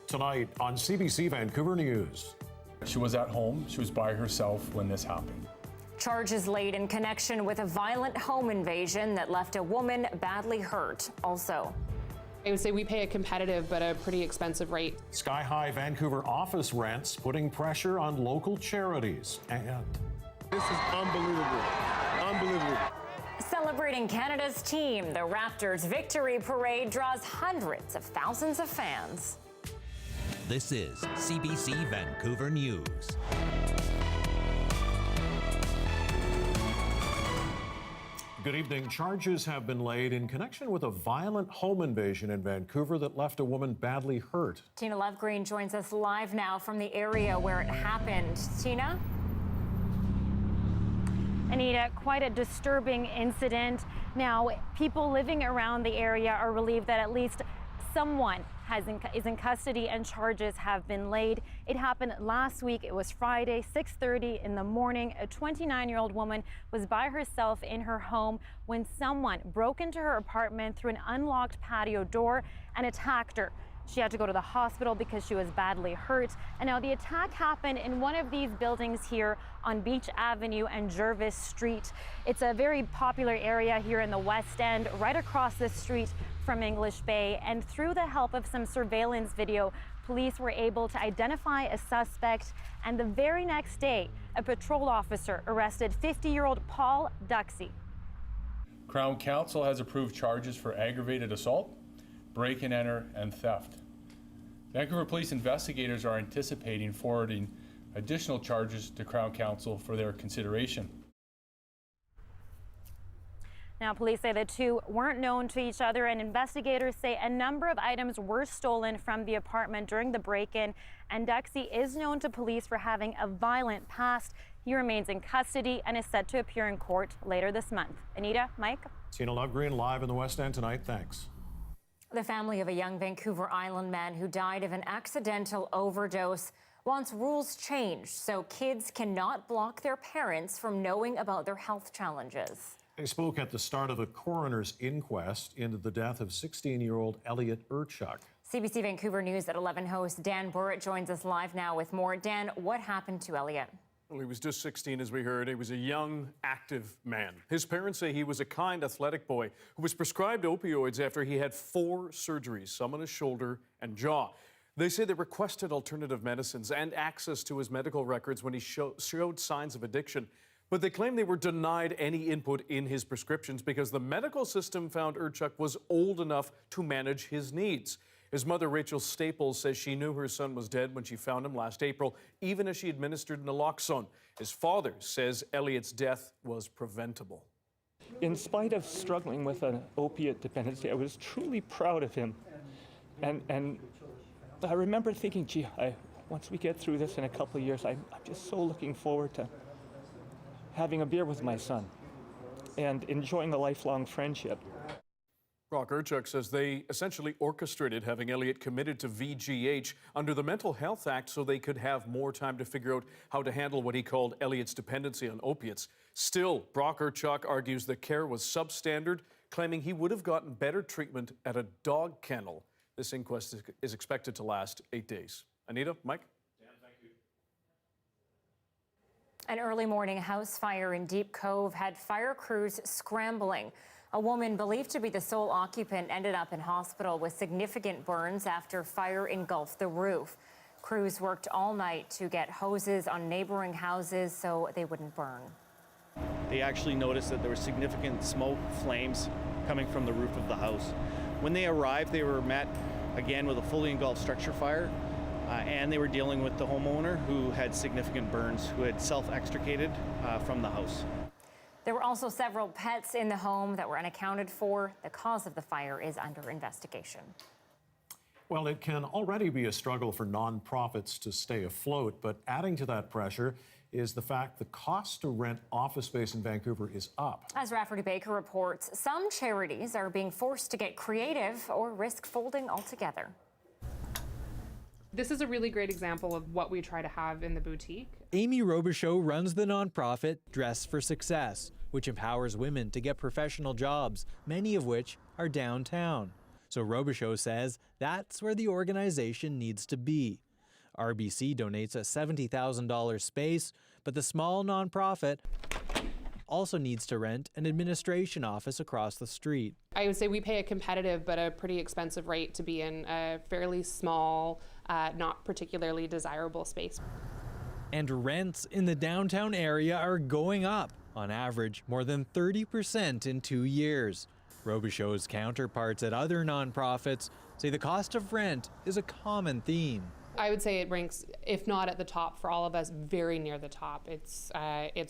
Tonight on CBC Vancouver News. She was at home. She was by herself when this happened. Charges laid in connection with a violent home invasion that left a woman badly hurt. Also, I would say we pay a competitive but a pretty expensive rate. Sky-high Vancouver office rents putting pressure on local charities. And this is unbelievable. Unbelievable. celebrating Canada's team, the Raptors victory parade draws hundreds of thousands of fans. This is CBC Vancouver News. good evening. Charges have been laid in connection with a violent home invasion in Vancouver that left a woman badly hurt. Tina Lovegreen joins us live now from the area where it happened. Tina? Anita, quite a disturbing incident. Now, people living around the area are relieved that at least someone is in custody and charges have been laid. It happened last week. It was Friday, 6:30 in the morning. A 29-year-old woman was by herself in her home when someone broke into her apartment through an unlocked patio door and attacked her. She had to go to the hospital because she was badly hurt. And now the attack happened in one of these buildings here on Beach Avenue and Jervis Street. It's a very popular area here in the West End, right across the street from English Bay. And through the help of some surveillance video, police were able to identify a suspect. And the very next day, a patrol officer arrested 50-year-old Paul Duxey. Crown Counsel has approved charges for aggravated assault, break-and-enter, and theft. Vancouver police investigators are anticipating forwarding additional charges to Crown Counsel for their consideration. Now, police say the two weren't known to each other, and investigators say a number of items were stolen from the apartment during the break-in, and Duxey is known to police for having a violent past. He remains in custody and is set to appear in court later this month. Anita, Mike? Tina Lovegreen live in the West End tonight. Thanks. The family of a young Vancouver Island man who died of an accidental overdose wants rules changed so kids cannot block their parents from knowing about their health challenges. They spoke at the start of the Coroner's inquest into the death of 16-year-old Elliot Urchuk. CBC Vancouver News at 11 host Dan Burrett joins us live now with more. Dan, what happened to Elliot? Well, he was just 16, as we heard. He was a young, active man. His parents say he was a kind, athletic boy who was prescribed opioids after he had 4 surgeries, some on his shoulder and jaw. They say they requested alternative medicines and access to his medical records when he showed signs of addiction. But they claim they were denied any input in his prescriptions because the medical system found Urchuk was old enough to manage his needs. His mother, Rachel Staples, says she knew her son was dead when she found him last April, even as she administered naloxone. His father says Elliot's death was preventable. In spite of struggling with an opiate dependency, I was truly proud of him. And I remember thinking, gee, once we get through this in a couple of years, I'm just so looking forward to having a beer with my son and enjoying a lifelong friendship. Brock Urchuk says they essentially orchestrated having Elliot committed to VGH under the Mental Health Act so they could have more time to figure out how to handle what he called Elliot's dependency on opiates. Still, Brock Urchuk argues the care was substandard, claiming he would have gotten better treatment at a dog kennel. This inquest is expected to last 8 days. Anita, Mike? Dan, thank you. An early morning house fire in Deep Cove had fire crews scrambling. A woman believed to be the sole occupant ended up in hospital with significant burns after fire engulfed the roof. Crews worked all night to get hoses on neighboring houses so they wouldn't burn. They actually noticed that there were significant smoke flames coming from the roof of the house. When they arrived, they were met again with a fully engulfed structure fire, and they were dealing with the homeowner who had significant burns, who had self-extricated from the house. There were also several pets in the home that were unaccounted for. The cause of the fire is under investigation. Well, it can already be a struggle for nonprofits to stay afloat, but adding to that pressure is the fact the cost to rent office space in Vancouver is up. As Rafferty Baker reports, some charities are being forced to get creative or risk folding altogether. This is a really great example of what we try to have in the boutique. Amy Robichaux runs the nonprofit Dress for Success, which empowers women to get professional jobs, many of which are downtown. So Robichaud says that's where the organization needs to be. RBC donates a $70,000 space, but the small nonprofit also needs to rent an administration office across the street. I would say we pay a competitive but a pretty expensive rate to be in a fairly small, not particularly desirable space. And rents in the downtown area are going up, on average more than 30% in 2 years. Robichaud's counterparts at other nonprofits say the cost of rent is a common theme. I would say it ranks, if not at the top for all of us, very near the top. It's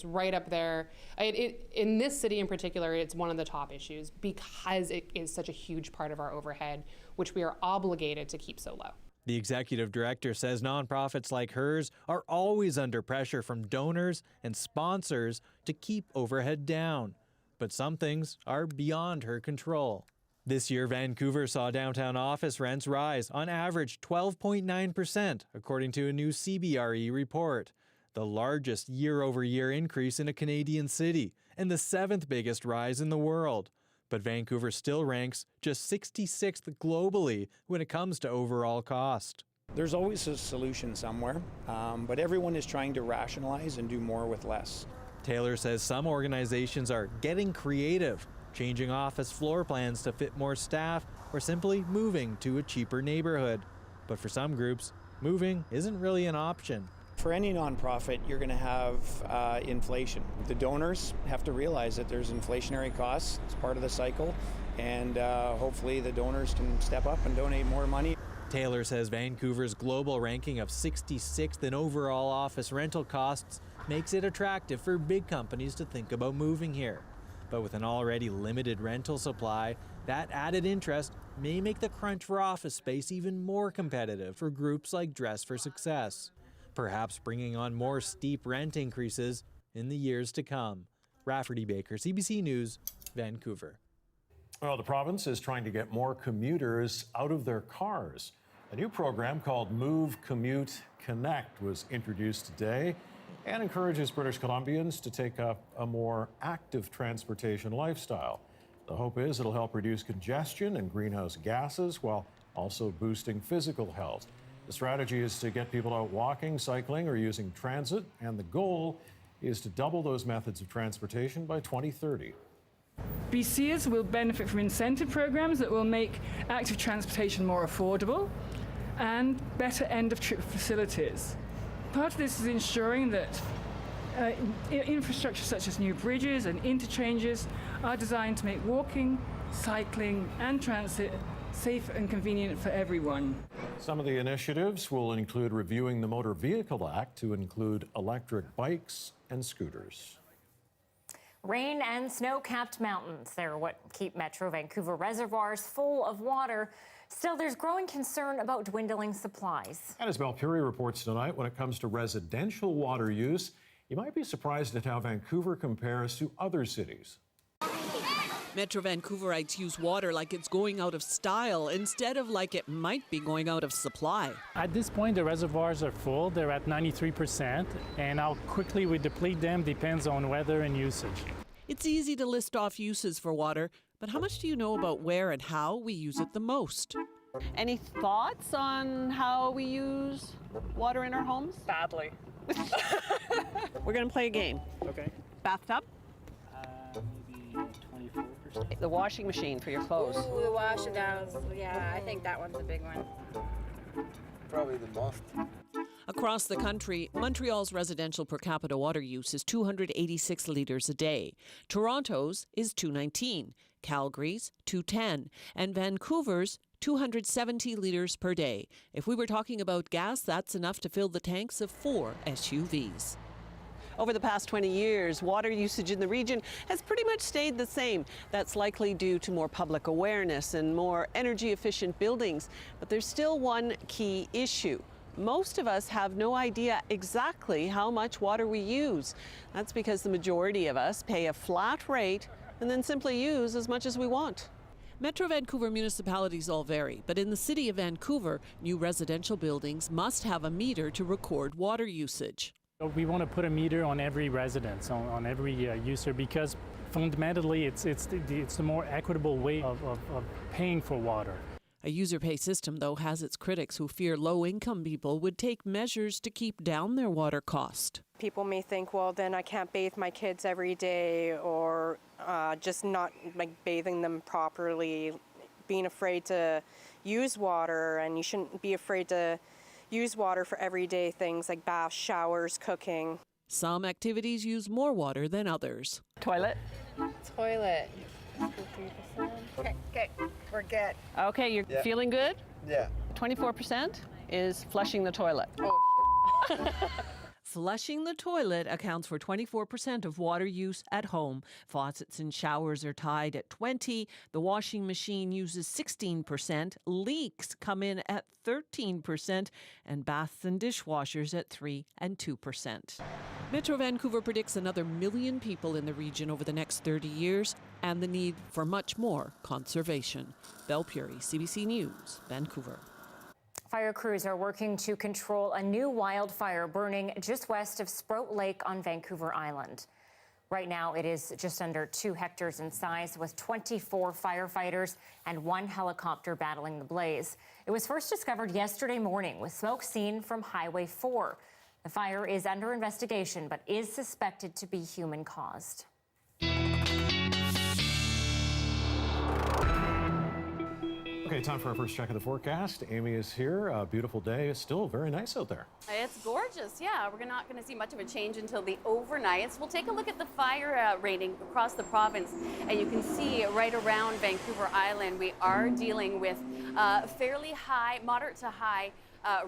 right up there. In this city in particular, it's one of the top issues because it is such a huge part of our overhead, which we are obligated to keep so low. The executive director says nonprofits like hers are always under pressure from donors and sponsors to keep overhead down. But some things are beyond her control. This year, Vancouver saw downtown office rents rise on average 12.9%, according to a new CBRE report, the largest year-over-year increase in a Canadian city and the 7th biggest rise in the world. But Vancouver still ranks just 66th globally when it comes to overall cost. There's always a solution somewhere, but everyone is trying to rationalize and do more with less. Taylor says some organizations are getting creative, changing office floor plans to fit more staff, or simply moving to a cheaper neighborhood. But for some groups, moving isn't really an option. For any nonprofit, you're going to have inflation. The donors have to realize that there's inflationary costs. It's part of the cycle, and hopefully the donors can step up and donate more money. Taylor says Vancouver's global ranking of 66th in overall office rental costs makes it attractive for big companies to think about moving here. But with an already limited rental supply, that added interest may make the crunch for office space even more competitive for groups like Dress for Success, perhaps bringing on more steep rent increases in the years to come. Rafferty Baker, CBC News, Vancouver. Well, the province is trying to get more commuters out of their cars. A new program called Move, Commute, Connect was introduced today and encourages British Columbians to take up a more active transportation lifestyle. The hope is it'll help reduce congestion and greenhouse gases while also boosting physical health. The strategy is to get people out walking, cycling, or using transit, and the goal is to double those methods of transportation by 2030. BCers will benefit from incentive programs that will make active transportation more affordable and better end-of-trip facilities. Part of this is ensuring that infrastructure such as new bridges and interchanges are designed to make walking, cycling, and transit safe and convenient for everyone. Some of the initiatives will include reviewing the Motor Vehicle Act to include electric bikes and scooters. Rain and snow-capped mountains, they're what keep Metro Vancouver reservoirs full of water. Still, there's growing concern about dwindling supplies. And as Malpuri reports tonight, when it comes to residential water use, you might be surprised at how Vancouver compares to other cities. Metro Vancouverites use water like it's going out of style instead of like it might be going out of supply. At this point, the reservoirs are full. They're at 93%, and how quickly we deplete them depends on weather and usage. It's easy to list off uses for water, but how much do you know about where and how we use it the most? Any thoughts on how we use water in our homes? Badly. We're going to play a game. Okay. Bathtub? Maybe 24%. The washing machine for your clothes. Ooh, the wash and downs. Yeah, I think that one's a big one. Probably the most. Across the country, Montreal's residential per capita water use is 286 litres a day. Toronto's is 219, Calgary's 210, and Vancouver's 270 litres per day. If we were talking about gas, that's enough to fill the tanks of 4 SUVs. Over the past 20 years, water usage in the region has pretty much stayed the same. That's likely due to more public awareness and more energy-efficient buildings. But there's still one key issue. Most of us have no idea exactly how much water we use. That's because the majority of us pay a flat rate and then simply use as much as we want. Metro Vancouver municipalities all vary, but in the city of Vancouver, new residential buildings must have a meter to record water usage. We want to put a meter on every residence, on every user, because fundamentally it's the more equitable way of paying for water. A user pay system, though, has its critics who fear low-income people would take measures to keep down their water cost. People may think, well, then I can't bathe my kids every day, or just not like bathing them properly, being afraid to use water, and you shouldn't be afraid to use water for everyday things like baths, showers, cooking. Some activities use more water than others. Toilet. Toilet. Okay, we're good. Okay, you're feeling good? Yeah. 24% is flushing the toilet. Flushing the toilet accounts for 24% of water use at home. Faucets and showers are tied at 20%. The washing machine uses 16%. Leaks come in at 13%. And baths and dishwashers at 3% and 2%. Metro Vancouver predicts another 1 million people in the region over the next 30 years and the need for much more conservation. Belle Puri, CBC News, Vancouver. Fire crews are working to control a new wildfire burning just west of Sprout Lake on Vancouver Island. Right now, it is just under 2 hectares in size, with 24 firefighters and 1 helicopter battling the blaze. It was first discovered yesterday morning with smoke seen from Highway 4. The fire is under investigation, but is suspected to be human-caused. Okay, time for our first check of the forecast. Amy is here. A beautiful day. It's still very nice out there. It's gorgeous, yeah. We're not going to see much of a change until the overnights. We'll take a look at the fire rating across the province, and you can see right around Vancouver Island, we are dealing with fairly high, moderate to high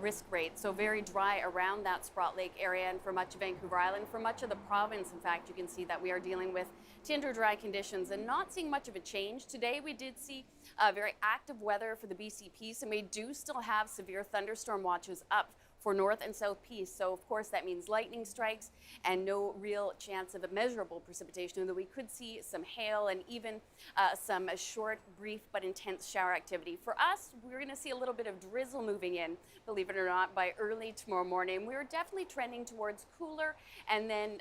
risk rate, so very dry around that Sprout Lake area and for much of Vancouver Island. For much of the province, in fact, you can see that we are dealing with tinder dry conditions and not seeing much of a change. Today we did see very active weather for the BC Peace, and we do still have severe thunderstorm watches up for North and South Peace. So of course that means lightning strikes and no real chance of immeasurable precipitation, though we could see some hail and even some short, brief but intense shower activity. For us, we're going to see a little bit of drizzle moving in, believe it or not, by early tomorrow morning. We're definitely trending towards cooler and then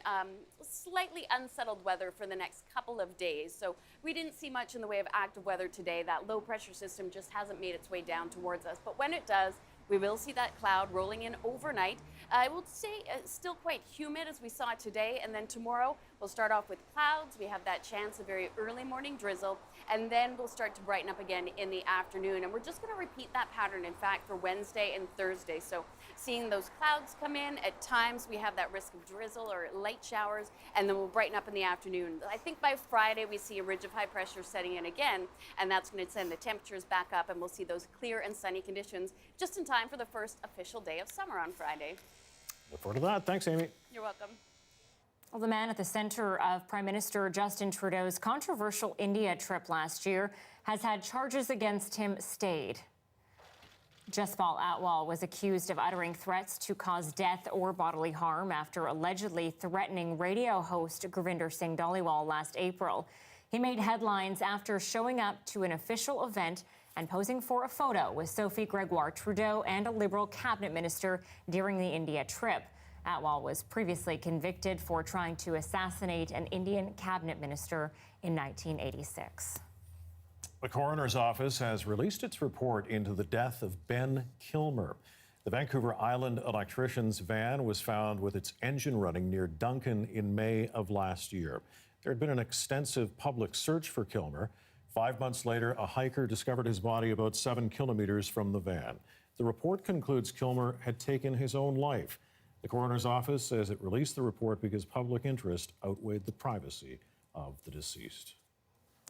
slightly unsettled weather for the next couple of days. So we didn't see much in the way of active weather today. That low pressure system just hasn't made its way down towards us. But when it does, we will see that cloud rolling in overnight. I will say still quite humid as we saw today, and then tomorrow we'll start off with clouds. We have that chance of very early morning drizzle, and then we'll start to brighten up again in the afternoon. And we're just going to repeat that pattern, in fact, for Wednesday and Thursday. So seeing those clouds come in, at times we have that risk of drizzle or light showers, and then we'll brighten up in the afternoon. I think by Friday we see a ridge of high pressure setting in again, and that's going to send the temperatures back up, and we'll see those clear and sunny conditions just in time for the first official day of summer on Friday. Look forward to that. Thanks, Amy. You're welcome. Well, the man at the center of Prime Minister Justin Trudeau's controversial India trip last year has had charges against him stayed. Jaspal Atwal was accused of uttering threats to cause death or bodily harm after allegedly threatening radio host Gurvinder Singh Dhaliwal last April. He made headlines after showing up to an official event and posing for a photo with Sophie Gregoire Trudeau and a Liberal cabinet minister during the India trip. Atwal was previously convicted for trying to assassinate an Indian cabinet minister in 1986. The coroner's office has released its report into the death of Ben Kilmer. The Vancouver Island electrician's van was found with its engine running near Duncan in May of last year. There had been an extensive public search for Kilmer. 5 months later, a hiker discovered his body about 7 kilometers from the van. The report concludes Kilmer had taken his own life. The coroner's office says it released the report because public interest outweighed the privacy of the deceased.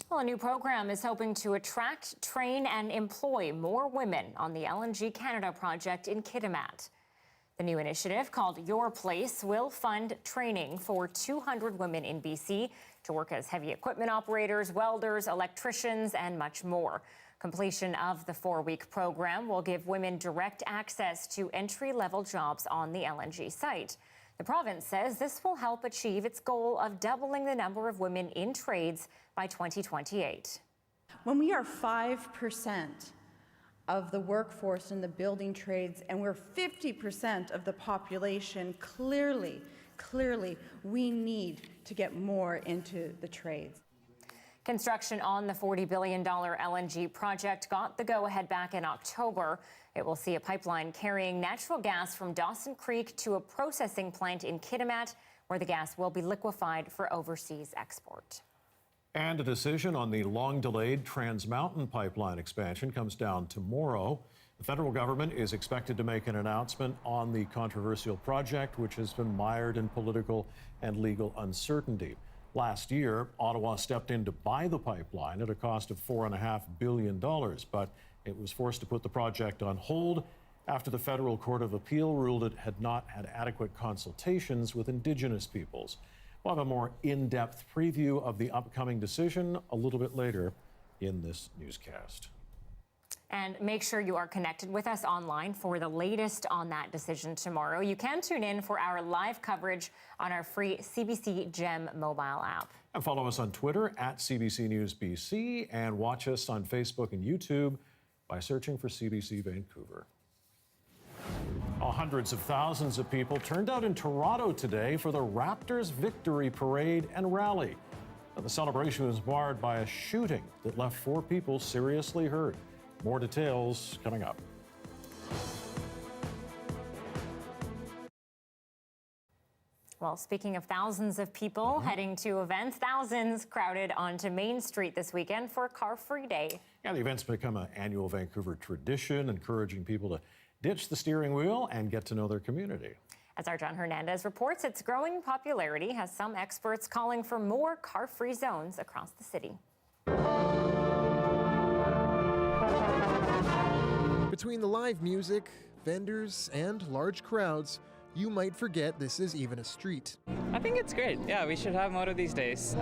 Well, a new program is hoping to attract, train, and employ more women on the LNG Canada project in Kitimat. The new initiative, called Your Place, will fund training for 200 women in BC to work as heavy equipment operators, welders, electricians, and much more. Completion of the 4-week program will give women direct access to entry-level jobs on the LNG site. The province says this will help achieve its goal of doubling the number of women in trades by 2028. When we are 5% of the workforce in the building trades and we're 50% of the population, clearly, we need to get more into the trades. Construction on the $40 billion LNG project got the go-ahead back in October. It will see a pipeline carrying natural gas from Dawson Creek to a processing plant in Kitimat, where the gas will be liquefied for overseas export. And a decision on the long-delayed Trans Mountain pipeline expansion comes down tomorrow. The federal government is expected to make an announcement on the controversial project, which has been mired in political and legal uncertainty. Last year, Ottawa stepped in to buy the pipeline at a cost of $4.5 billion, but it was forced to put the project on hold after the Federal Court of Appeal ruled it had not had adequate consultations with Indigenous peoples. We'll have a more in-depth preview of the upcoming decision a little bit later in this newscast. And make sure you are connected with us online for the latest on that decision tomorrow. You can tune in for our live coverage on our free CBC Gem mobile app. And follow us on Twitter at CBC News BC, and watch us on Facebook and YouTube by searching for CBC Vancouver. Hundreds of thousands of people turned out in Toronto today for the Raptors victory parade and rally. The celebration was marred by a shooting that left 4 people seriously hurt. More details coming up. Well, speaking of thousands of people heading to events, thousands crowded onto Main Street this weekend for Car Free Day. Yeah, the event's become an annual Vancouver tradition, encouraging people to ditch the steering wheel and get to know their community. As our John Hernandez reports, its growing popularity has some experts calling for more car-free zones across the city. Between the live music, vendors, and large crowds, you might forget this is even a street. I think it's great. Yeah, we should have more of these days.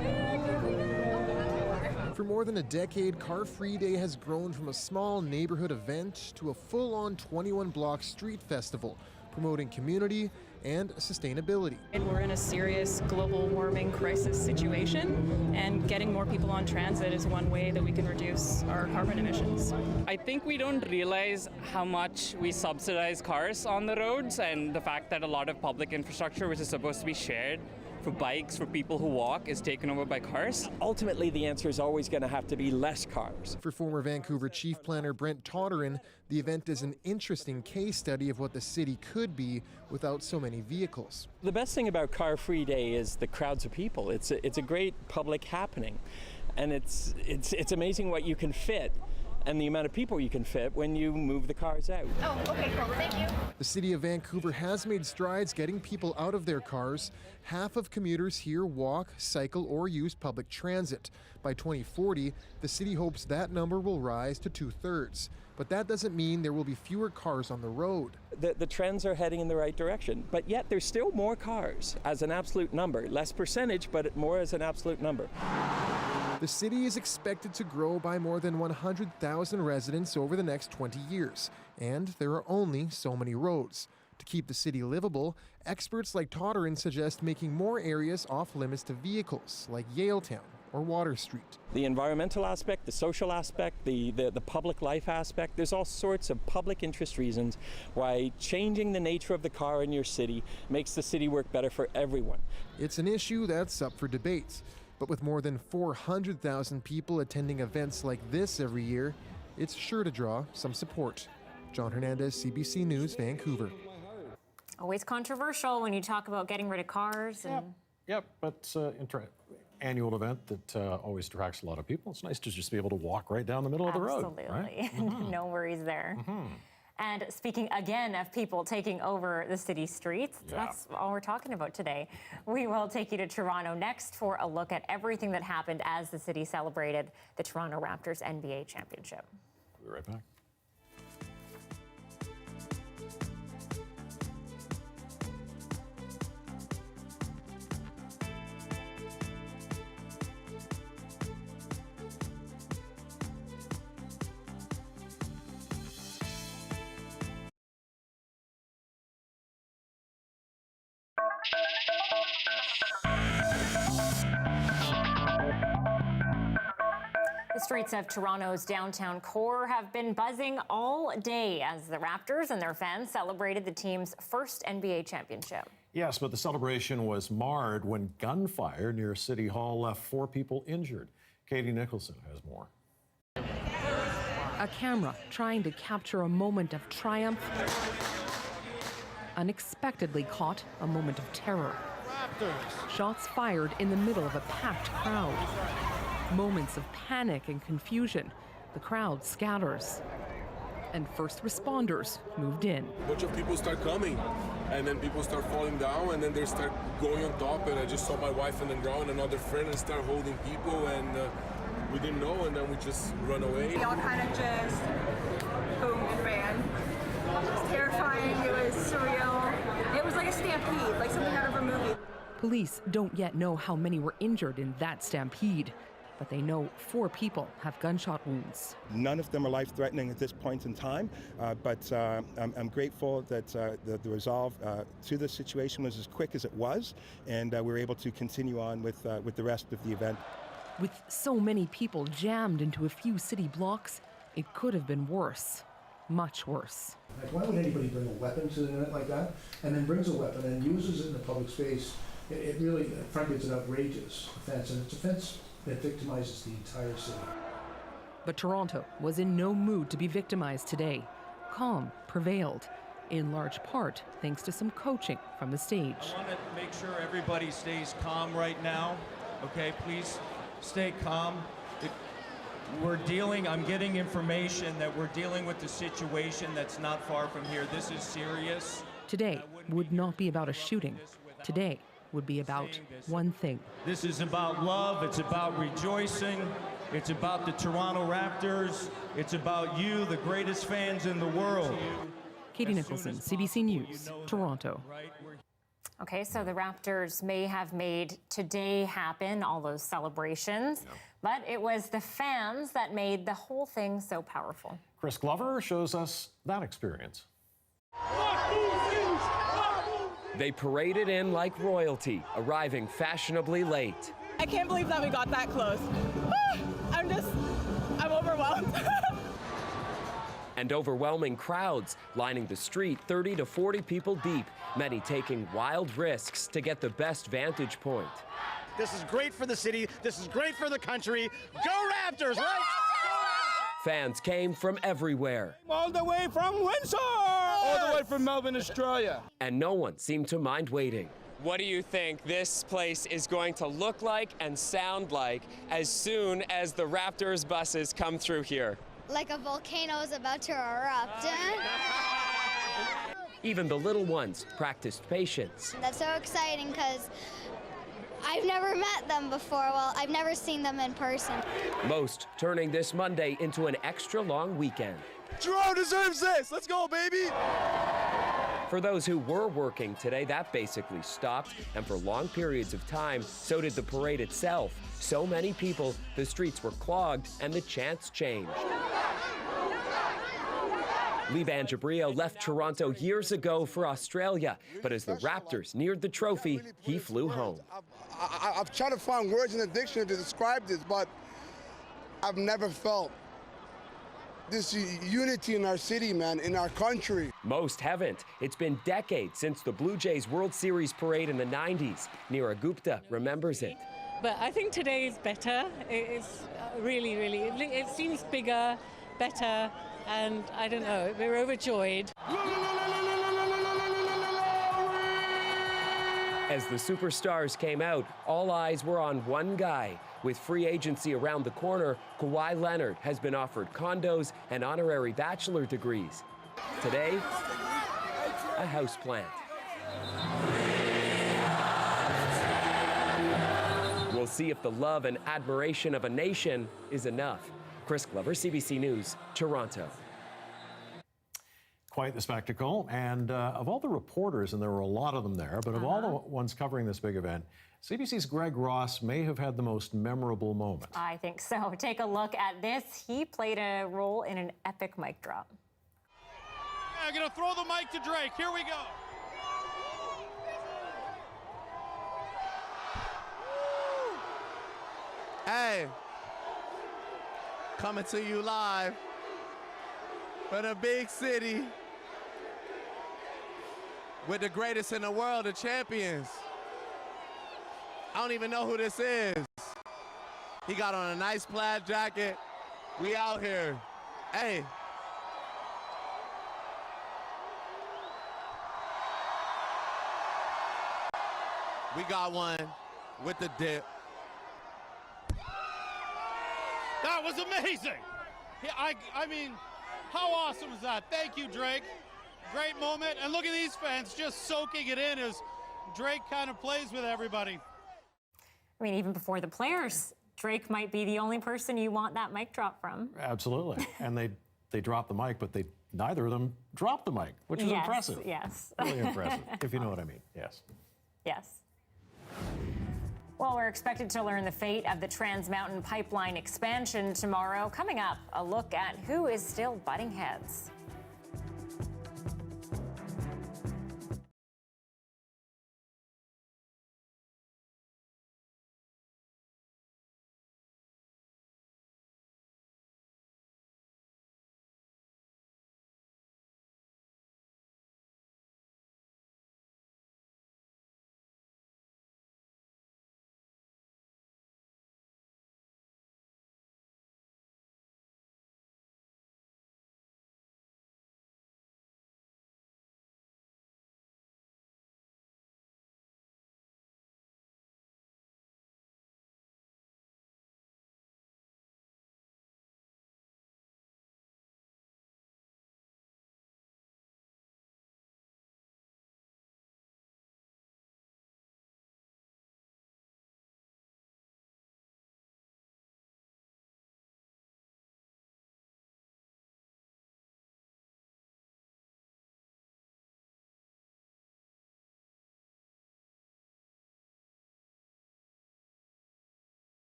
For more than a decade, Car Free Day has grown from a small neighborhood event to a full-on 21-block street festival, promoting community and sustainability. And we're in a serious global warming crisis situation, and getting more people on transit is one way that we can reduce our carbon emissions. I think we don't realize how much we subsidize cars on the roads, and the fact that a lot of public infrastructure, which is supposed to be shared for bikes, for people who walk, is taken over by cars. Ultimately, the answer is always going to have to be less cars. For former Vancouver Chief Planner Brent Todderin, the event is an interesting case study of what the city could be without so many vehicles. The best thing about Car Free Day is the crowds of people. It's a great public happening, and it's amazing what you can fit and the amount of people you can fit when you move the cars out. Oh, okay, cool. Thank you. The city of Vancouver has made strides getting people out of their cars. Half of commuters here walk, cycle, or use public transit. By 2040, the city hopes that number will rise to 2/3. But that doesn't mean there will be fewer cars on the road. The trends are heading in the right direction, but yet there's still more cars as an absolute number. Less percentage, but more as an absolute number. The city is expected to grow by more than 100,000 residents over the next 20 years, and there are only so many roads. To keep the city livable, experts like Todderin suggest making more areas off limits to vehicles, like Yaletown or Water Street. The environmental aspect, the social aspect, the public life aspect, there's all sorts of public interest reasons why changing the nature of the car in your city makes the city work better for everyone. It's an issue that's up for debate. But with more than 400,000 people attending events like this every year, it's sure to draw some support. John Hernandez, CBC News, Vancouver. Always controversial when you talk about getting rid of cars. And Yep, but annual event that always attracts a lot of people. It's nice to just be able to walk right down the middle of the road. Absolutely. Right? No worries there. And speaking again of people taking over the city streets, that's all we're talking about today. We will take you to Toronto next for a look at everything that happened as the city celebrated the Toronto Raptors NBA championship. We'll be right back. The streets of Toronto's downtown core have been buzzing all day as the Raptors and their fans celebrated the team's first NBA championship. Yes, but the celebration was marred when gunfire near City Hall left 4 people injured. Katie Nicholson has more. A camera trying to capture a moment of triumph, unexpectedly caught a moment of terror. Shots fired in the middle of a packed crowd. Moments of panic and confusion. The crowd scatters. And first responders moved in. A bunch of people start coming, and then people start falling down, and then they start going on top, and I just saw my wife on the ground, another friend, and start holding people, and we didn't know, and then we just run away. We all kind of just boom and ran. It was terrifying, it was surreal. It was like a stampede, like something out of a movie. Police don't yet know how many were injured in that stampede, but they know 4 people have gunshot wounds. None of them are life-threatening at this point in time, but I'm grateful that the resolve to the situation was as quick as it was, and we were able to continue on with the rest of the event. With so many people jammed into a few city blocks, it could have been worse, much worse. Like, why would anybody bring a weapon to an event like that, and then brings a weapon and uses it in a public space? It really, frankly, it's an outrageous offense, and it's an offense that victimizes the entire city. But Toronto was in no mood to be victimized today. Calm prevailed, in large part thanks to some coaching from the stage. I want to make sure everybody stays calm right now. Okay, please stay calm. I'm getting information that we're dealing with a situation that's not far from here. This is serious. Today would not be about a shooting. Today would be about one thing. This is about love, it's about rejoicing, it's about the Toronto Raptors, it's about you, the greatest fans in the world. Katie Nicholson, CBC News, Toronto. Okay, so the Raptors may have made today happen, all those celebrations, but it was the fans that made the whole thing so powerful. Chris Glover shows us that experience. They paraded in like royalty, arriving fashionably late. I can't believe that we got that close. I'm overwhelmed. And overwhelming crowds lining the street, 30 to 40 people deep, many taking wild risks to get the best vantage point. This is great for the city. This is great for the country. Go Raptors, right? Fans came from everywhere. All the way from Windsor! All the way from Melbourne, Australia. And no one seemed to mind waiting. What do you think this place is going to look like and sound like as soon as the Raptors buses come through here? Like a volcano is about to erupt. Even the little ones practiced patience. That's so exciting because I've never met them before. Well, I've never seen them in person. Most turning this Monday into an extra long weekend. Toronto deserves this. Let's go, baby. For those who were working today, that basically stopped, and for long periods of time, so did the parade itself. So many people, the streets were clogged, and the chants changed. Liban Jabrio left Toronto years ago for Australia, but as the Raptors neared the trophy, he flew home. I've tried to find words in the dictionary to describe this, but I've never felt this unity in our city, man, in our country. Most haven't. It's been decades since the Blue Jays World Series parade in the 90s. Neera Gupta remembers it. But I think today is better. It's really, it seems bigger, better, and I don't know, we're overjoyed. As the superstars came out, all eyes were on one guy. With free agency around the corner, Kawhi Leonard has been offered condos and honorary bachelor degrees. Today, a houseplant. We'll see if the love and admiration of a nation is enough. Chris Glover, CBC News, Toronto. Quite the spectacle. And of all the reporters, and there were a lot of them there, but of all the ones covering this big event, CBC's Greg Ross may have had the most memorable moment. I think so. Take a look at this. He played a role in an epic mic drop. I'm going to throw the mic to Drake. Here we go. Hey, coming to you live from the big city with the greatest in the world, the champions. I don't even know who this is. He got on a nice plaid jacket. We out here. Hey. We got one with the dip. That was amazing. I mean, how awesome was that? Thank you, Drake. Great moment. And look at these fans just soaking it in as Drake kind of plays with everybody. I mean, even before the players, Drake might be the only person you want that mic drop from. Absolutely. And they dropped the mic, but neither of them dropped the mic, which is impressive. Yes. Really impressive, if you know what I mean. Yes. Yes. Well, we're expected to learn the fate of the Trans Mountain Pipeline expansion tomorrow. Coming up, a look at who is still butting heads.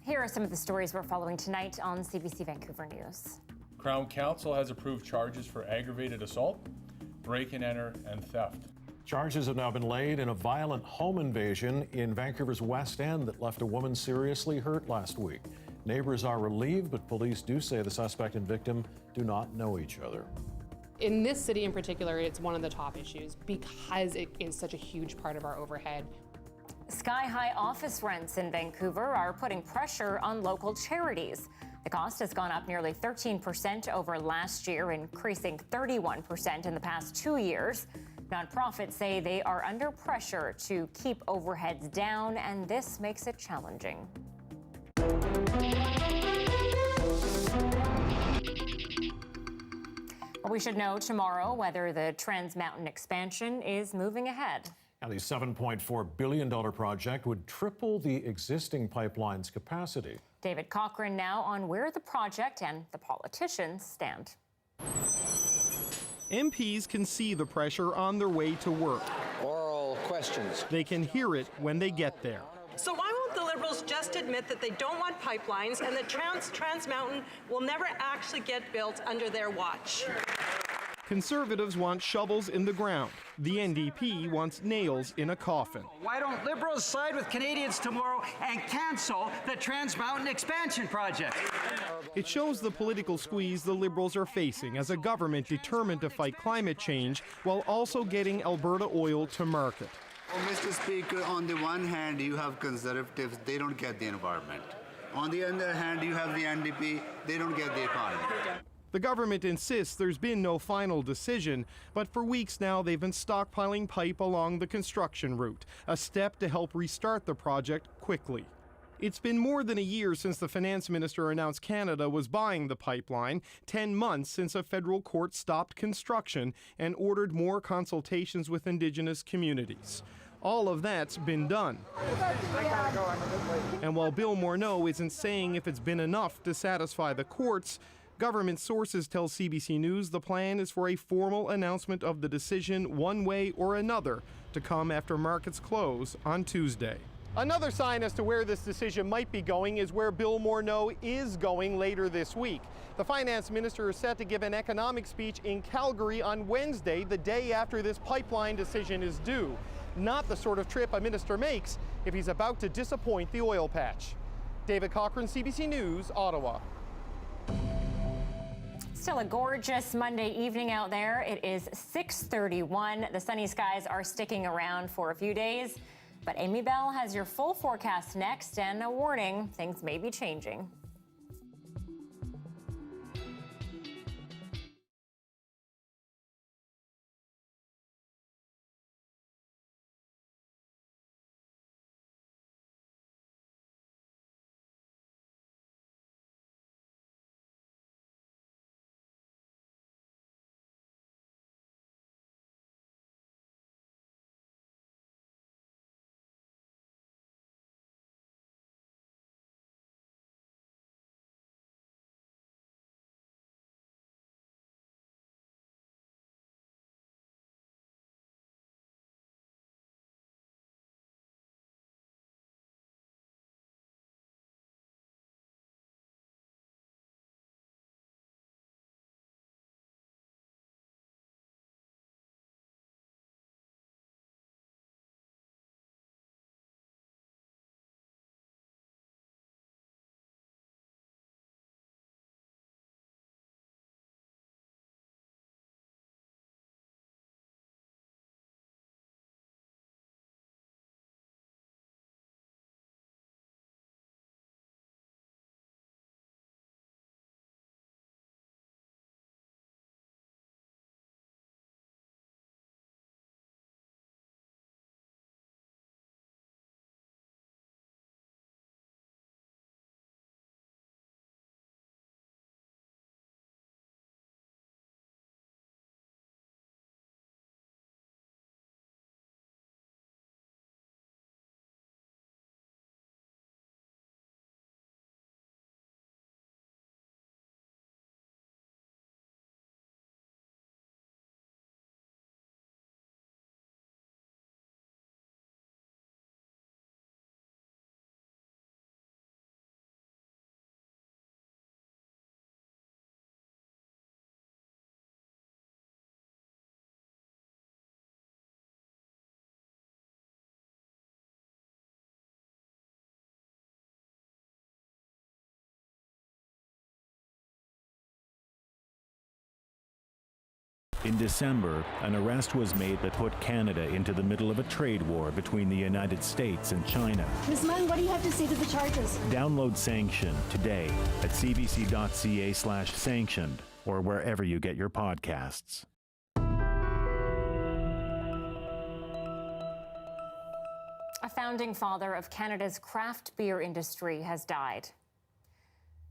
Here are some of the stories we're following tonight on CBC Vancouver News. Crown Counsel has approved charges for aggravated assault, break-and-enter, and theft. Charges have now been laid in a violent home invasion in Vancouver's West End that left a woman seriously hurt last week. Neighbors are relieved, but police do say the suspect and victim do not know each other. In this city in particular, it's one of the top issues because it is such a huge part of our overhead. Sky-high office rents in Vancouver are putting pressure on local charities. The cost has gone up nearly 13% over last year, increasing 31% in the past 2 years. Nonprofits say they are under pressure to keep overheads down, and this makes it challenging. We should know tomorrow whether the Trans Mountain expansion is moving ahead. Now, the $7.4 billion project would triple the existing pipeline's capacity. David Cochrane now on where the project and the politicians stand. MPs can see the pressure on their way to work. Oral questions. They can hear it when they get there. So why won't the Liberals just admit that they don't want pipelines and that Trans Mountain will never actually get built under their watch? Conservatives want shovels in the ground. The NDP wants nails in a coffin. Why don't Liberals side with Canadians tomorrow and cancel the Trans Mountain expansion project? It shows the political squeeze the Liberals are facing as a government determined to fight climate change while also getting Alberta oil to market. Well, Mr. Speaker, on the one hand, you have Conservatives, they don't get the environment. On the other hand, you have the NDP, they don't get the economy. The government insists there's been no final decision, but for weeks now they've been stockpiling pipe along the construction route, a step to help restart the project quickly. It's been more than a year since the finance minister announced Canada was buying the pipeline, 10 months since a federal court stopped construction and ordered more consultations with Indigenous communities. All of that's been done. And while Bill Morneau isn't saying if it's been enough to satisfy the courts, government sources tell CBC News the plan is for a formal announcement of the decision one way or another to come after markets close on Tuesday. Another sign as to where this decision might be going is where Bill Morneau is going later this week. The finance minister is set to give an economic speech in Calgary on Wednesday, the day after this pipeline decision is due. Not the sort of trip a minister makes if he's about to disappoint the oil patch. David Cochrane, CBC News, Ottawa. Still a gorgeous Monday evening out there. It is 6:31. The sunny skies are sticking around for a few days, but Amy Bell has your full forecast next and a warning, things may be changing. In December, an arrest was made that put Canada into the middle of a trade war between the United States and China. Ms. Munn, what do you have to say to the charges? Download Sanction today at cbc.ca/sanctioned or wherever you get your podcasts. A founding father of Canada's craft beer industry has died.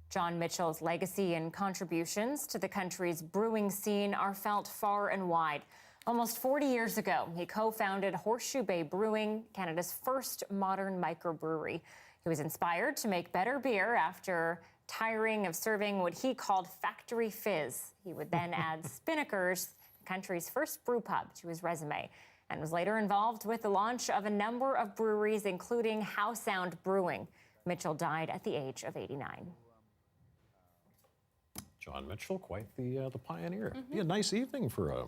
John Mitchell's legacy and contributions to the country's brewing scene are felt far and wide. Almost 40 years ago, he co-founded Horseshoe Bay Brewing, Canada's first modern microbrewery. He was inspired to make better beer after tiring of serving what he called factory fizz. He would then add Spinnaker's, the country's first brew pub, to his resume, and was later involved with the launch of a number of breweries, including How Sound Brewing. Mitchell died at the age of 89. John Mitchell, quite the pioneer. Be a nice evening for a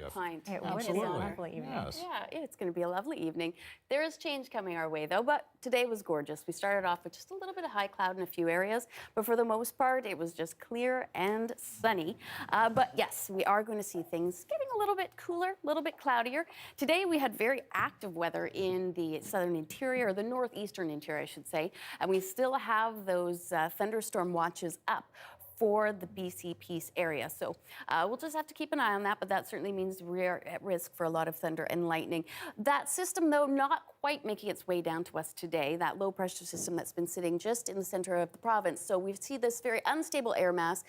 pint. It would be a lovely evening. Yes. Yeah, it's going to be a lovely evening. There is change coming our way, though, but today was gorgeous. We started off with just a little bit of high cloud in a few areas, but for the most part, it was just clear and sunny. But yes, we are going to see things getting a little bit cooler, a little bit cloudier. Today, we had very active weather in the southern interior, or the northeastern interior, I should say, and we still have those thunderstorm watches up for the BC Peace area. So we'll just have to keep an eye on that, but that certainly means we're at risk for a lot of thunder and lightning. That system, though, not quite making its way down to us today, that low pressure system that's been sitting just in the center of the province. So we see this very unstable air mass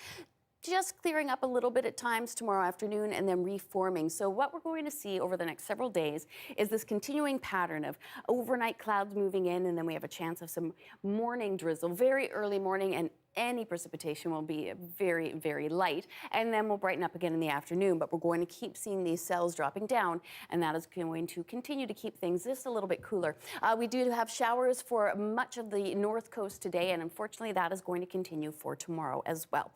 just clearing up a little bit at times tomorrow afternoon and then reforming. So what we're going to see over the next several days is this continuing pattern of overnight clouds moving in, and then we have a chance of some morning drizzle, very early morning, and any precipitation will be very, very light, and then we'll brighten up again in the afternoon, but we're going to keep seeing these cells dropping down, and that is going to continue to keep things just a little bit cooler. We do have showers for much of the north coast today, and unfortunately that is going to continue for tomorrow as well.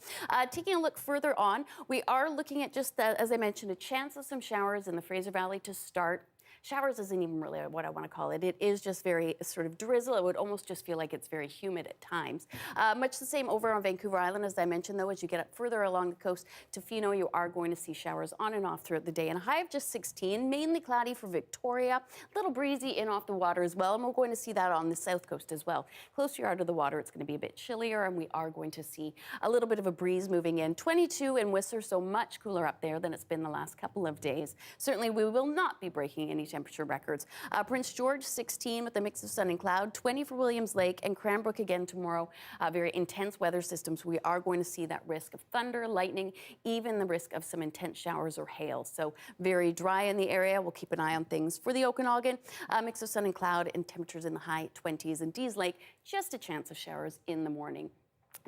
Taking a look further on, we are looking at just, as I mentioned, a chance of some showers in the Fraser Valley to start. Showers isn't even really what I want to call it. It is just very sort of drizzle. It would almost just feel like it's very humid at times. Much the same over on Vancouver Island, as I mentioned, though, as you get up further along the coast to Fino, you are going to see showers on and off throughout the day. And a high of just 16, mainly cloudy for Victoria, a little breezy in off the water as well. And we're going to see that on the south coast as well. Closer you are to the water, it's going to be a bit chillier, and we are going to see a little bit of a breeze moving in. 22 in Whistler, so much cooler up there than it's been the last couple of days. Certainly, we will not be breaking any temperature records. Prince George, 16 with a mix of sun and cloud, 20 for Williams Lake, and Cranbrook again tomorrow. Very intense weather systems. We are going to see that risk of thunder, lightning, even the risk of some intense showers or hail. So very dry in the area. We'll keep an eye on things for the Okanagan. Mix of sun and cloud and temperatures in the high 20s. And Dease Lake, just a chance of showers in the morning.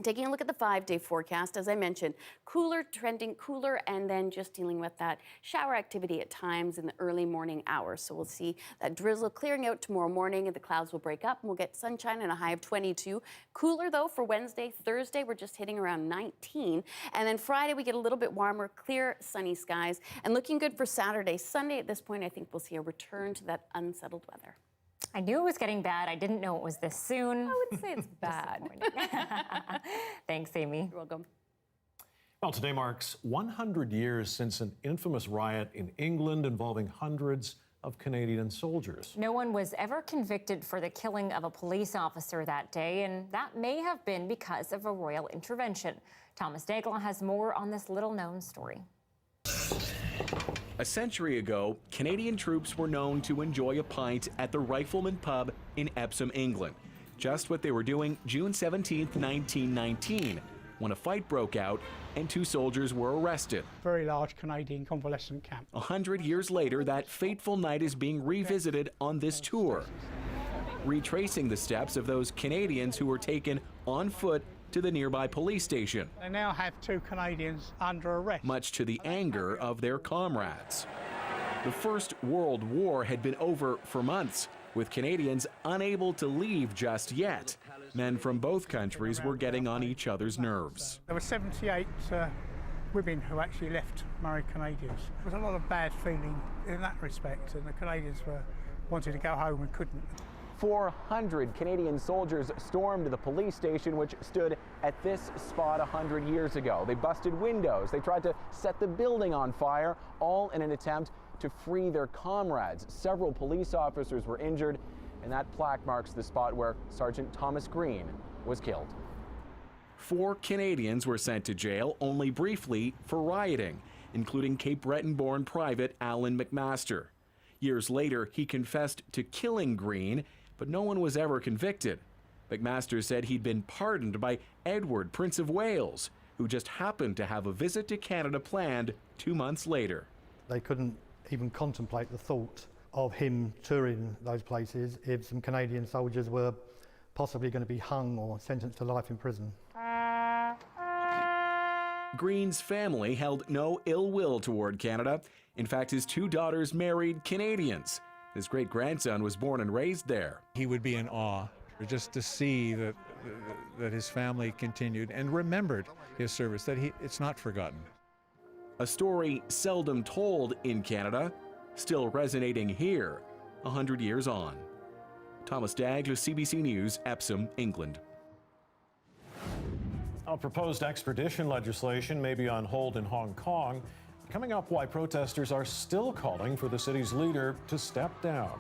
Taking a look at the 5-day forecast, as I mentioned, cooler, trending cooler, and then just dealing with that shower activity at times in the early morning hours. So we'll see that drizzle clearing out tomorrow morning, and the clouds will break up, and we'll get sunshine and a high of 22. Cooler, though, for Wednesday, Thursday, we're just hitting around 19. And then Friday, we get a little bit warmer, clear, sunny skies, and looking good for Saturday. Sunday, at this point, I think we'll see a return to that unsettled weather. I knew it was getting bad. I didn't know it was this soon. I would say it's bad. Thanks, Amy. You're welcome. Well, today marks 100 years since an infamous riot in England involving hundreds of Canadian soldiers. No one was ever convicted for the killing of a police officer that day, and that may have been because of a royal intervention. Thomas Daigle has more on this little-known story. A century ago, Canadian troops were known to enjoy a pint at the Rifleman Pub in Epsom, England. Just what they were doing June 17, 1919, when a fight broke out and 2 soldiers were arrested. Very large Canadian convalescent camp. 100 years later, that fateful night is being revisited on this tour, retracing the steps of those Canadians who were taken on foot to the nearby police station. They now have 2 Canadians under arrest, much to the anger of their comrades. The First World War had been over for months, with Canadians unable to leave just yet. Men from both countries were getting on each other's nerves. There were 78 women who actually left, married Canadians. There was a lot of bad feeling in that respect, and the Canadians wanted to go home and couldn't. 400 Canadian soldiers stormed the police station, which stood at this spot 100 years ago. They busted windows. They tried to set the building on fire, all in an attempt to free their comrades. Several police officers were injured, and that plaque marks the spot where Sergeant Thomas Green was killed. 4 Canadians were sent to jail only briefly for rioting, including Cape Breton-born private Alan McMaster. Years later, he confessed to killing Green, but no one was ever convicted. McMaster said he'd been pardoned by Edward, Prince of Wales, who just happened to have a visit to Canada planned 2 months later. They couldn't even contemplate the thought of him touring those places if some Canadian soldiers were possibly going to be hung or sentenced to life in prison. Green's family held no ill will toward Canada. In fact, his 2 daughters married Canadians. His great-grandson was born and raised there. He would be in awe just to see that his family continued and remembered his service, that it's not forgotten. A story seldom told in Canada, still resonating here 100 years on. Thomas Dagg, CBC News, Epsom, England. A proposed extradition legislation may be on hold in Hong Kong. Coming up, why protesters are still calling for the city's leader to step down.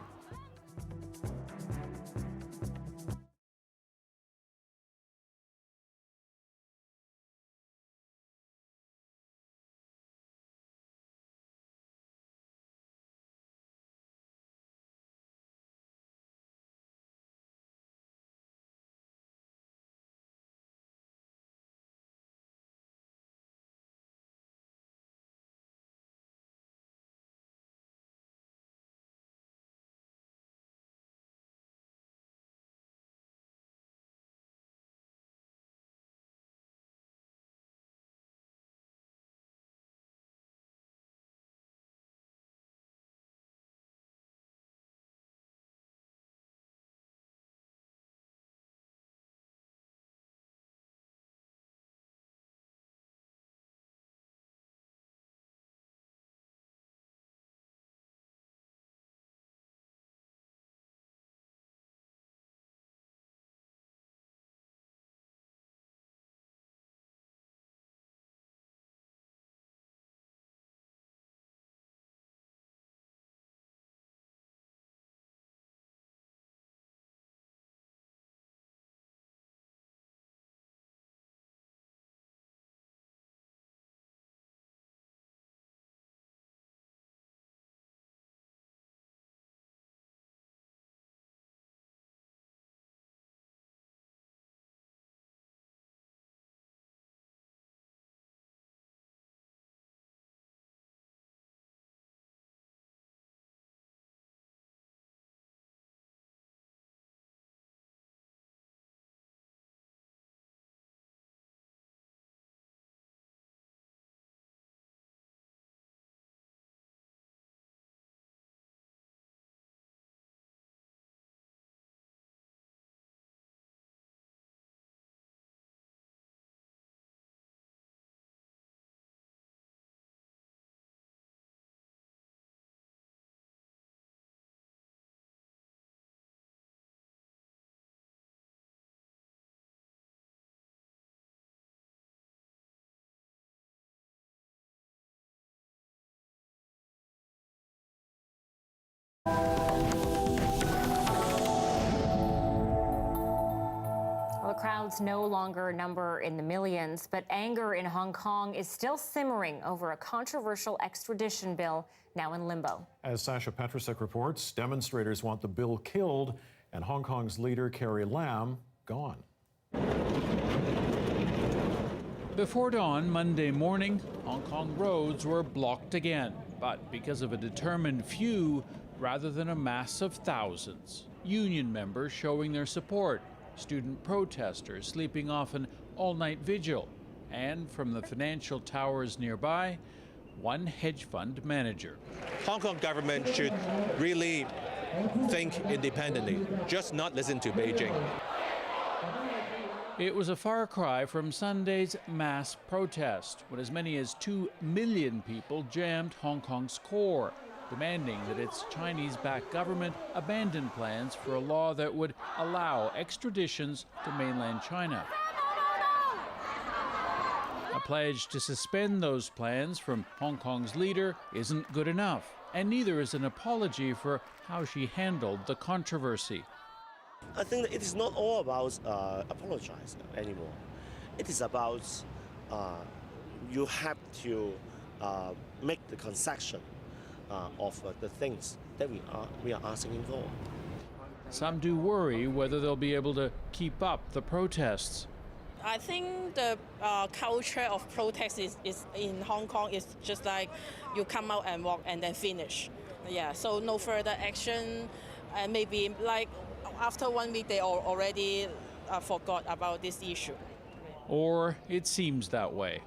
Well, the crowds no longer number in the millions, but anger in Hong Kong is still simmering over a controversial extradition bill now in limbo. As Sasha Petrusek reports, demonstrators want the bill killed and Hong Kong's leader, Carrie Lam, gone. Before dawn Monday morning, Hong Kong roads were blocked again, but because of a determined few rather than a mass of thousands. Union members showing their support, student protesters sleeping off an all-night vigil, and from the financial towers nearby, one hedge fund manager. Hong Kong government should really think independently, just not listen to Beijing. It was a far cry from Sunday's mass protest, when as many as 2 million people jammed Hong Kong's core. demanding that its Chinese-backed government abandon plans for a law that would allow extraditions to mainland China. A pledge to suspend those plans from Hong Kong's leader isn't good enough, and neither is an apology for how she handled the controversy. I think that it is not all about apologizing anymore. It is about you have to make the concession of the things that we are asking for. Some do worry whether they'll be able to keep up the protests. I think the culture of protest is in Hong Kong is just like you come out and walk and then finish. Yeah, so no further action. And maybe like after 1 week they already forgot about this issue. Or it seems that way.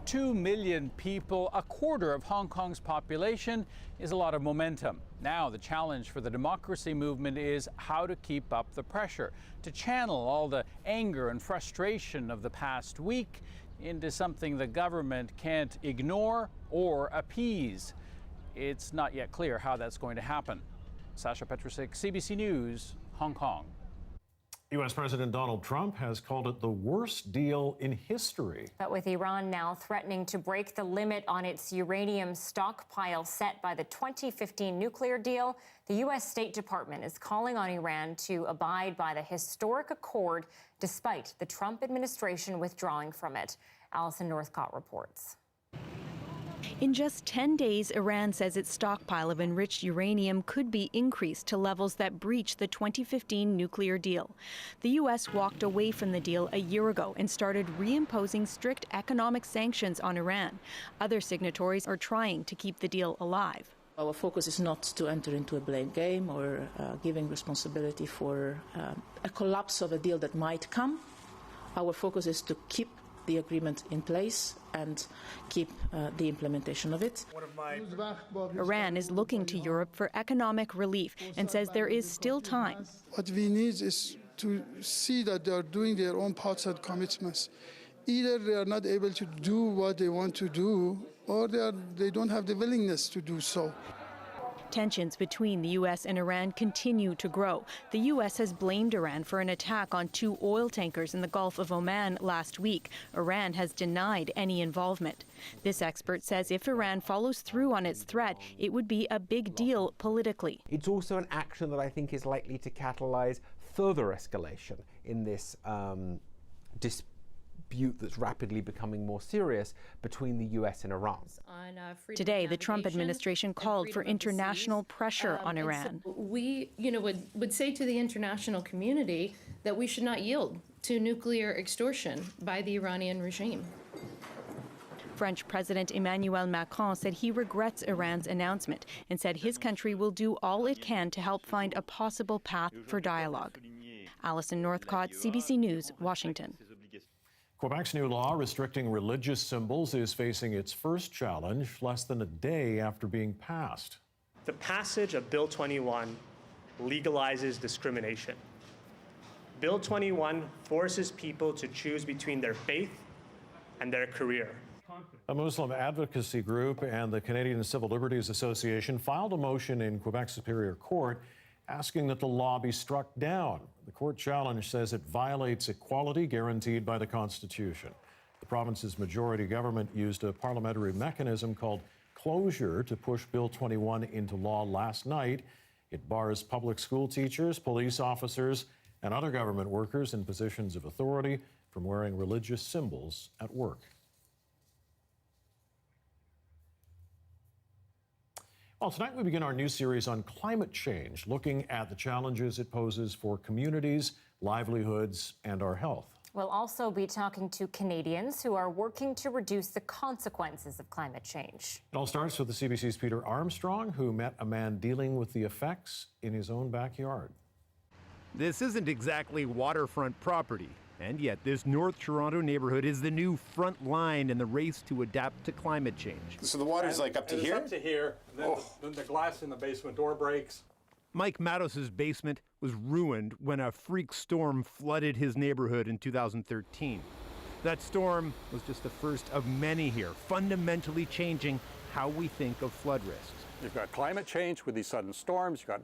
2 million people, a quarter of Hong Kong's population, is a lot of momentum. Now the challenge for the democracy movement is how to keep up the pressure, to channel all the anger and frustration of the past week into something the government can't ignore or appease. It's not yet clear how that's going to happen. Sasha Petrusik, CBC News, Hong Kong. U.S. President Donald Trump has called it the worst deal in history. But with Iran now threatening to break the limit on its uranium stockpile set by the 2015 nuclear deal, the U.S. State Department is calling on Iran to abide by the historic accord despite the Trump administration withdrawing from it. Alison Northcott reports. In just 10 days, Iran says its stockpile of enriched uranium could be increased to levels that breach the 2015 nuclear deal. The U.S. walked away from the deal a year ago and started reimposing strict economic sanctions on Iran. Other signatories are trying to keep the deal alive. Our focus is not to enter into a blame game or giving responsibility for a collapse of a deal that might come. Our focus is to keep the agreement in place and keep the implementation of it. Iran is looking to Europe for economic relief and says there is still time. What we need is to see that they are doing their own parts and commitments. Either they are not able to do what they want to do, or they don't have the willingness to do so. Tensions between the U.S. and Iran continue to grow. The U.S. has blamed Iran for an attack on 2 oil tankers in the Gulf of Oman last week. Iran has denied any involvement. This expert says if Iran follows through on its threat, it would be a big deal politically. It's also an action that I think is likely to catalyze further escalation in this dispute that's rapidly becoming more serious between the U.S. and Iran. Today, the Trump administration called for international pressure on Iran. So we, would say to the international community that we should not yield to nuclear extortion by the Iranian regime. French President Emmanuel Macron said he regrets Iran's announcement and said his country will do all it can to help find a possible path for dialogue. Alison Northcott, CBC News, Washington. Quebec's new law restricting religious symbols is facing its first challenge less than a day after being passed. The passage of Bill 21 legalizes discrimination. Bill 21 forces people to choose between their faith and their career. A Muslim advocacy group and the Canadian Civil Liberties Association filed a motion in Quebec Superior Court asking that the law be struck down. The court challenge says it violates equality guaranteed by the Constitution. The province's majority government used a parliamentary mechanism called closure to push Bill 21 into law last night. It bars public school teachers, police officers, and other government workers in positions of authority from wearing religious symbols at work. Well, tonight we begin our new series on climate change, looking at the challenges it poses for communities, livelihoods, and our health. We'll also be talking to Canadians who are working to reduce the consequences of climate change. It all starts with the CBC's Peter Armstrong, who met a man dealing with the effects in his own backyard. This isn't exactly waterfront property, and yet this North Toronto neighborhood is the new front line in the race to adapt to climate change. So the water's like up to here? It's up to here, and then the glass in the basement door breaks. Mike Mattos's basement was ruined when a freak storm flooded his neighborhood in 2013. That storm was just the first of many here, fundamentally changing how we think of flood risks. You've got climate change with these sudden storms, you've got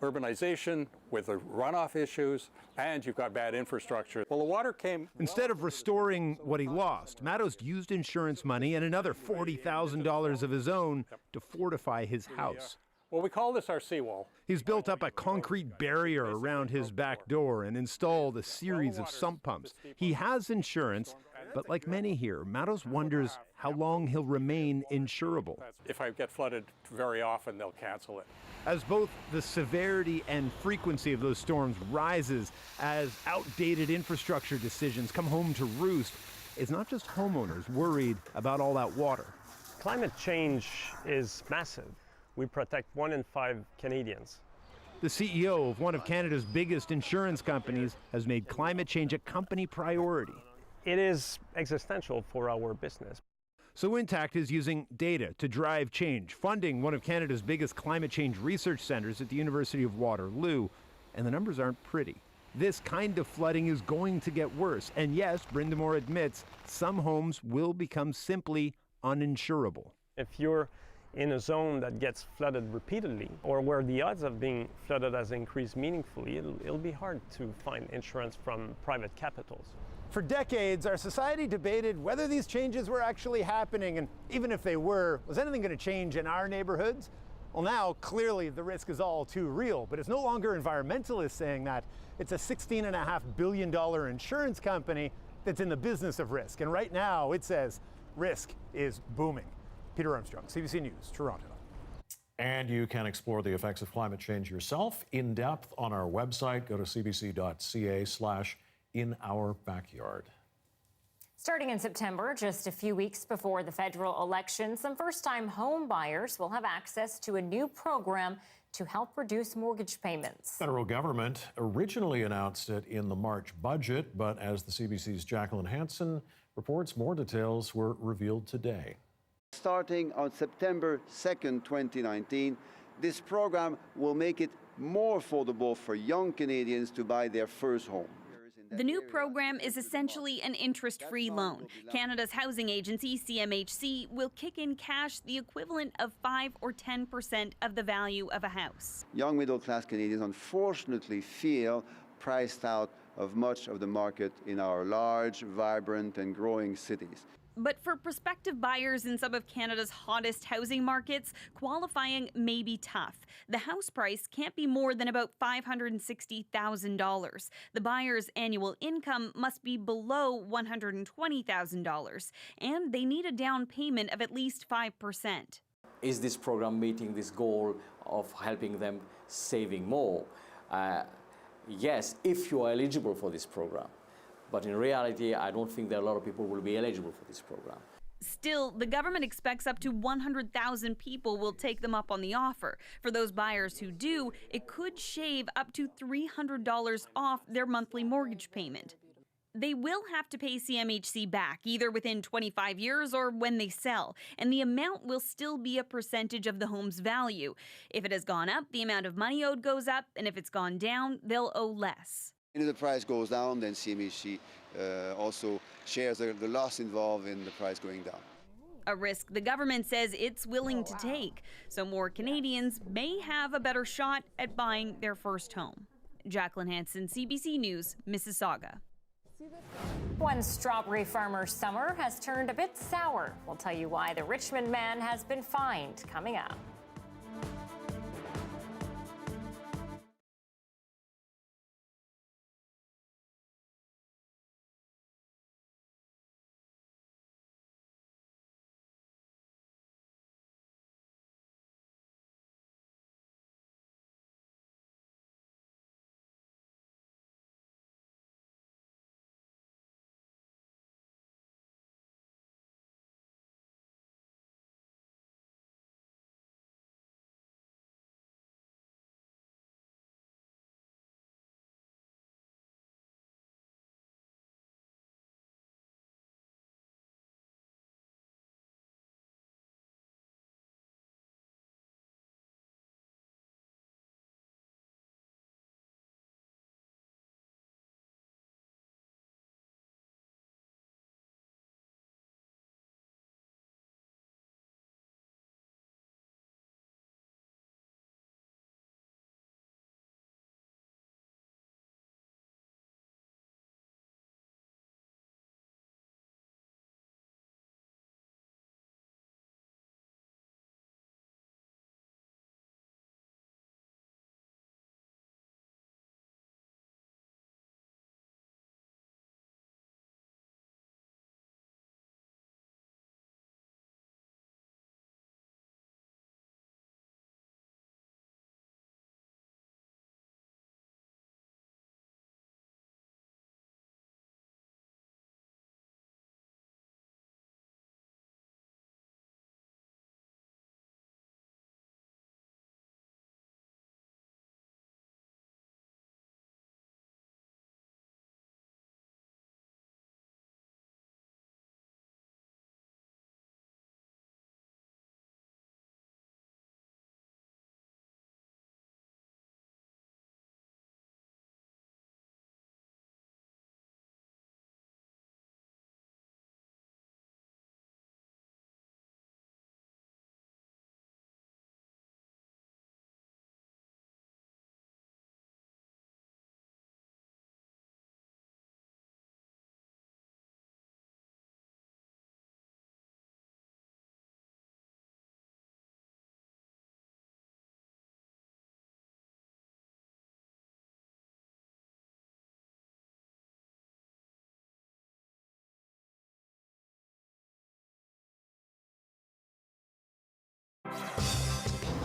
urbanization with the runoff issues, and you've got bad infrastructure. Well, the water came... Instead of restoring what he lost, Matos used insurance money and another $40,000 of his own to fortify his house. Well, we call this our seawall. He's built up a concrete barrier around his back door and installed a series of sump pumps. He has insurance, but like many here, Matos wonders how long he'll remain insurable. If I get flooded very often, they'll cancel it. As both the severity and frequency of those storms rises, as outdated infrastructure decisions come home to roost, it's not just homeowners worried about all that water. Climate change is massive. We protect 1 in 5 Canadians. The CEO of one of Canada's biggest insurance companies has made climate change a company priority. It is existential for our business. So Intact is using data to drive change, funding one of Canada's biggest climate change research centers at the University of Waterloo. And the numbers aren't pretty. This kind of flooding is going to get worse. And yes, Brindamore admits some homes will become simply uninsurable. If you're in a zone that gets flooded repeatedly, or where the odds of being flooded has increased meaningfully, it'll be hard to find insurance from private capitals. For decades, our society debated whether these changes were actually happening, and even if they were, was anything going to change in our neighborhoods? Well, now, clearly, the risk is all too real, but it's no longer environmentalists saying that. It's a $16.5 billion insurance company that's in the business of risk, and right now, it says risk is booming. Peter Armstrong, CBC News, Toronto. And you can explore the effects of climate change yourself in depth on our website. Go to cbc.ca/inourbackyard. Starting in September, just a few weeks before the federal election, some first-time home buyers will have access to a new program to help reduce mortgage payments. Federal government originally announced it in the March budget, but as the CBC's Jacqueline Hansen reports, more details were revealed today. Starting on September 2nd, 2019, this program will make it more affordable for young Canadians to buy their first home. The new program is essentially an interest-free loan. Canada's housing agency, CMHC, will kick in cash the equivalent of 5 or 10% of the value of a house. Young middle-class Canadians unfortunately feel priced out of much of the market in our large, vibrant and growing cities. But for prospective buyers in some of Canada's hottest housing markets, qualifying may be tough. The house price can't be more than about $560,000. The buyer's annual income must be below $120,000, and they need a down payment of at least 5%. Is this program meeting this goal of helping them saving more? Yes, if you are eligible for this program. But in reality, I don't think that a lot of people will be eligible for this program. Still, the government expects up to 100,000 people will take them up on the offer. For those buyers who do, it could shave up to $300 off their monthly mortgage payment. They will have to pay CMHC back, either within 25 years or when they sell, and the amount will still be a percentage of the home's value. If it has gone up, the amount of money owed goes up, and if it's gone down, they'll owe less. If the price goes down, then CMHC also shares the loss involved in the price going down. A risk the government says it's willing to take, so more Canadians may have a better shot at buying their first home. Jacqueline Hansen, CBC News, Mississauga. One strawberry farmer's summer has turned a bit sour. We'll tell you why the Richmond man has been fined coming up.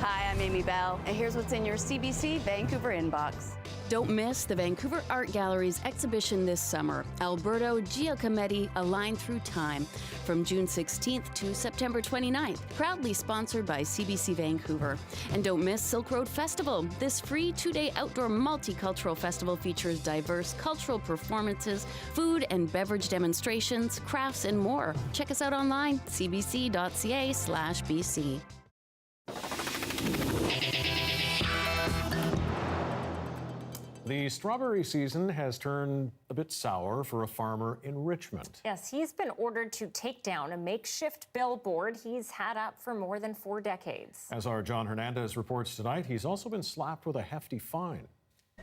Hi, I'm Amy Bell, and here's what's in your CBC Vancouver inbox. Don't miss the Vancouver Art Gallery's exhibition this summer, Alberto Giacometti, A Line Through Time, from June 16th to September 29th, proudly sponsored by CBC Vancouver. And don't miss Silk Road Festival. This free 2-day outdoor multicultural festival features diverse cultural performances, food and beverage demonstrations, crafts, and more. Check us out online, cbc.ca/BC. The strawberry season has turned a bit sour for a farmer in Richmond. Yes, he's been ordered to take down a makeshift billboard he's had up for more than 4 decades. As our John Hernandez reports tonight, he's also been slapped with a hefty fine.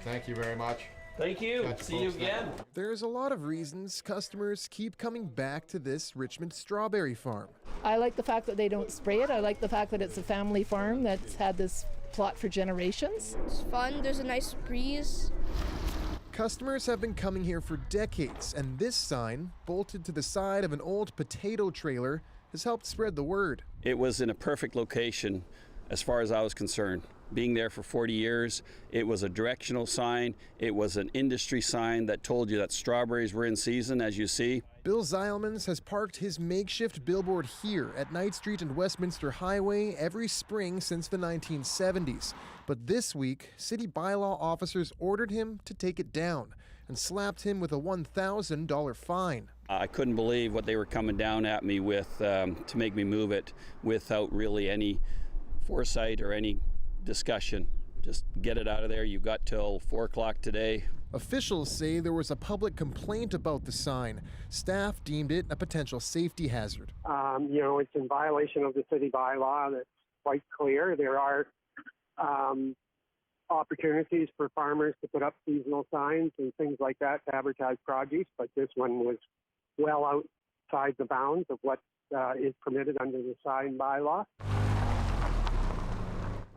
Thank you very much. Thank you. See you again. There's a lot of reasons customers keep coming back to this Richmond strawberry farm. I like the fact that they don't spray it. I like the fact that it's a family farm that's had this plot for generations. It's fun. There's a nice breeze. Customers have been coming here for decades, and this sign, bolted to the side of an old potato trailer, has helped spread the word. It was in a perfect location as far as I was concerned. Being there for 40 years, it was a directional sign. It was an industry sign that told you that strawberries were in season, as you see. Bill Zeilmans has parked his makeshift billboard here at Knight Street and Westminster Highway every spring since the 1970s. But this week, city bylaw officers ordered him to take it down and slapped him with a $1,000 fine. I couldn't believe what they were coming down at me with to make me move it without really any foresight or any discussion. Just get it out of there. You've got till 4 o'clock today. Officials say there was a public complaint about the sign. Staff deemed it a potential safety hazard. It's in violation of the city bylaw. That's quite clear. There are opportunities for farmers to put up seasonal signs and things like that to advertise produce, but this one was well outside the bounds of what is permitted under the sign bylaw.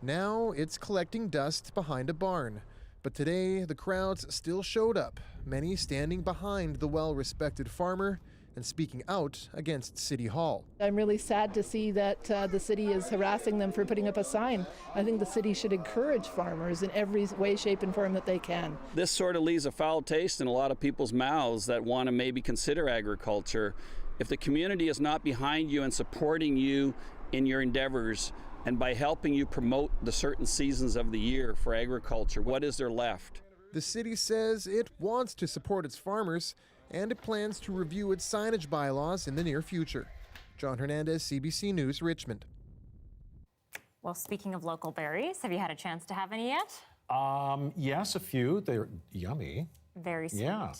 Now it's collecting dust behind a barn. But today, the crowds still showed up, many standing behind the well-respected farmer and speaking out against City Hall. I'm really sad to see that the city is harassing them for putting up a sign. I think the city should encourage farmers in every way, shape, and form that they can. This sort of leaves a foul taste in a lot of people's mouths that want to maybe consider agriculture. If the community is not behind you and supporting you in your endeavors, and by helping you promote the certain seasons of the year for agriculture, what is there left? The city says it wants to support its farmers, and it plans to review its signage bylaws in the near future. John Hernandez, CBC News, Richmond. Well, speaking of local berries, have you had a chance to have any yet? Yes, a few. They're yummy. Very sweet. Yeah.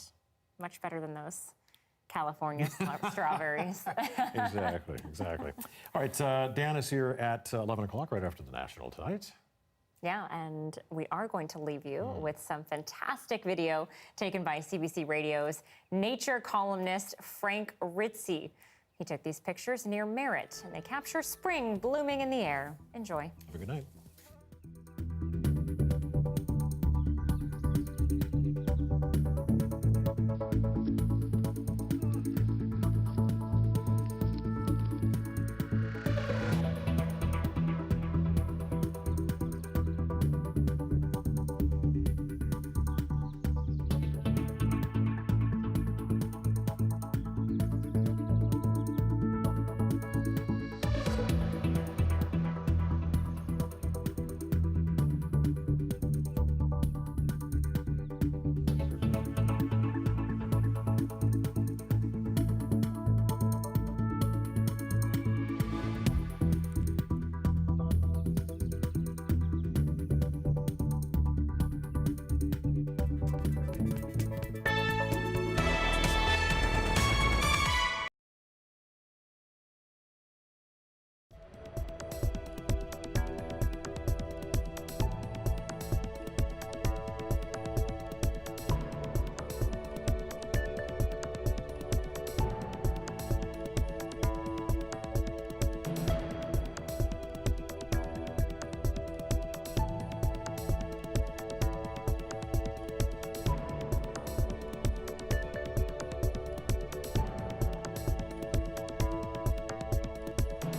Much better than those California strawberries. Exactly. All right, Dan is here at 11 o'clock right after the National tonight. Yeah, and we are going to leave you with some fantastic video taken by CBC Radio's nature columnist Frank Ritzie. He took these pictures near Merritt, and they capture spring blooming in the air. Enjoy. Have a good night.